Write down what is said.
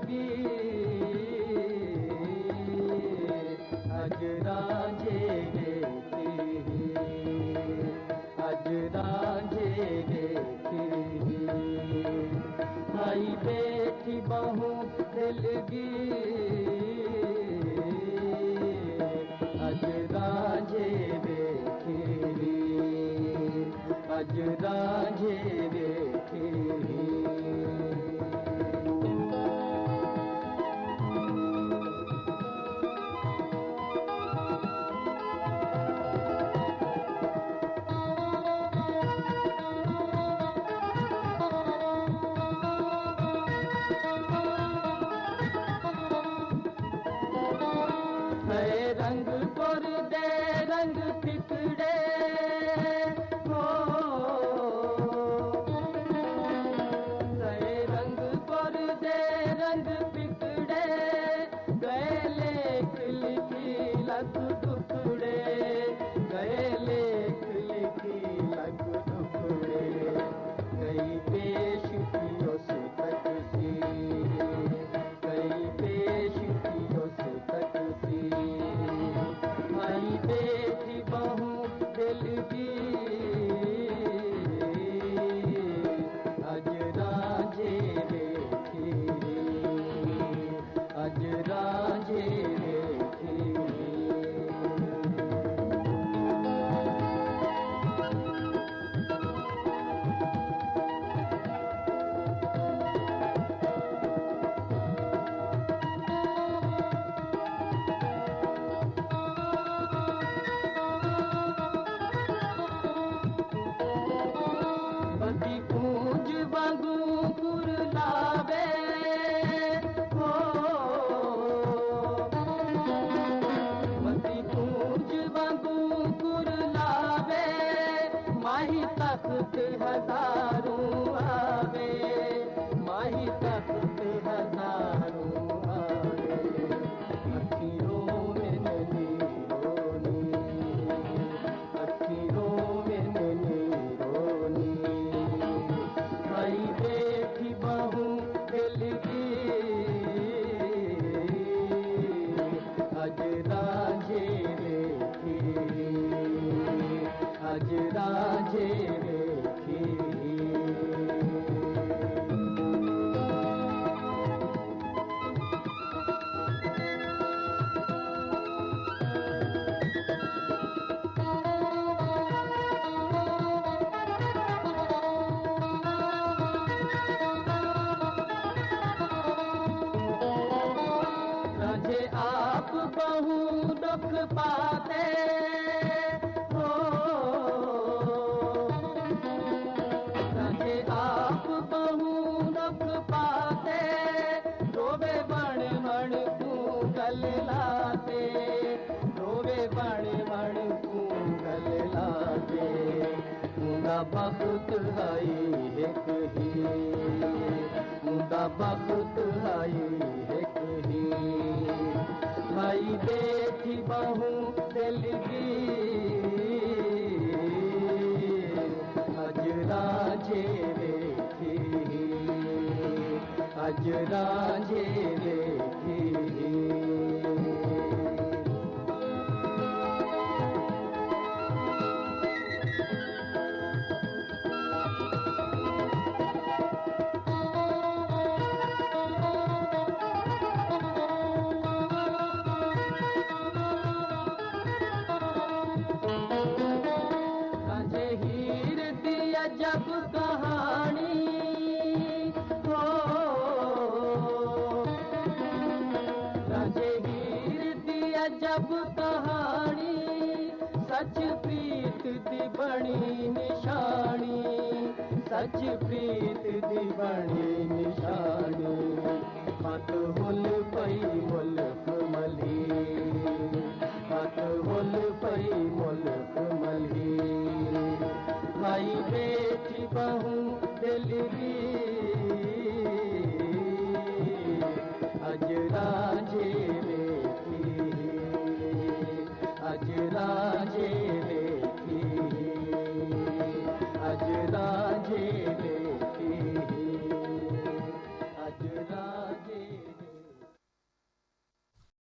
गी अज रांझे देखी अज रांझे देखी आई बैठी बहू दिल गी अज रांझे देखी अज रांझे देखी रंग पुर दे रंग पिकड़े हो रंग पुर दे रंग पिकड़े गैले खिलकी लग टुकड़े गैले खिलकी लग टुकड़े कई पेश की उस तक सी कई पेश की उस तक सी आई बेटी बहू दिल की अज रांझे देखी अज रांझे देखी बदी कूंज वांगू कुरलावे हो बदी कूंज वांगू कुरलावे माही तख्त हजारों आवे माही तख्त हजारों आवे अखियों में ननी रोनी अखियों में ननी रोनी आई बेटी बहू दिल की अज रांझे देखी अज रांझे देखी रांझे आप बहू दुख पाते हो रांझे आप बहू दुख पाते रोवे बण बण पूगल लाते रोवे बण बण पूगल लाते मुंदा बख्त आई एक ही मुंदा बख्त आई एक ही आई बेटी बहू दिल की अज रांझे देखी अज रांझे देखी रांझे हीर दी अजब कहानी हो रांझे हीर दी अजब कहानी सच प्रीत दी बड़ी निशानी सच प्रीत दी बड़ी निशानी मत हुल पई मुल्क मली मत हुल पई मुल्क मली आई बेटी बहू दिल की अज रांझे देखी अज रांझे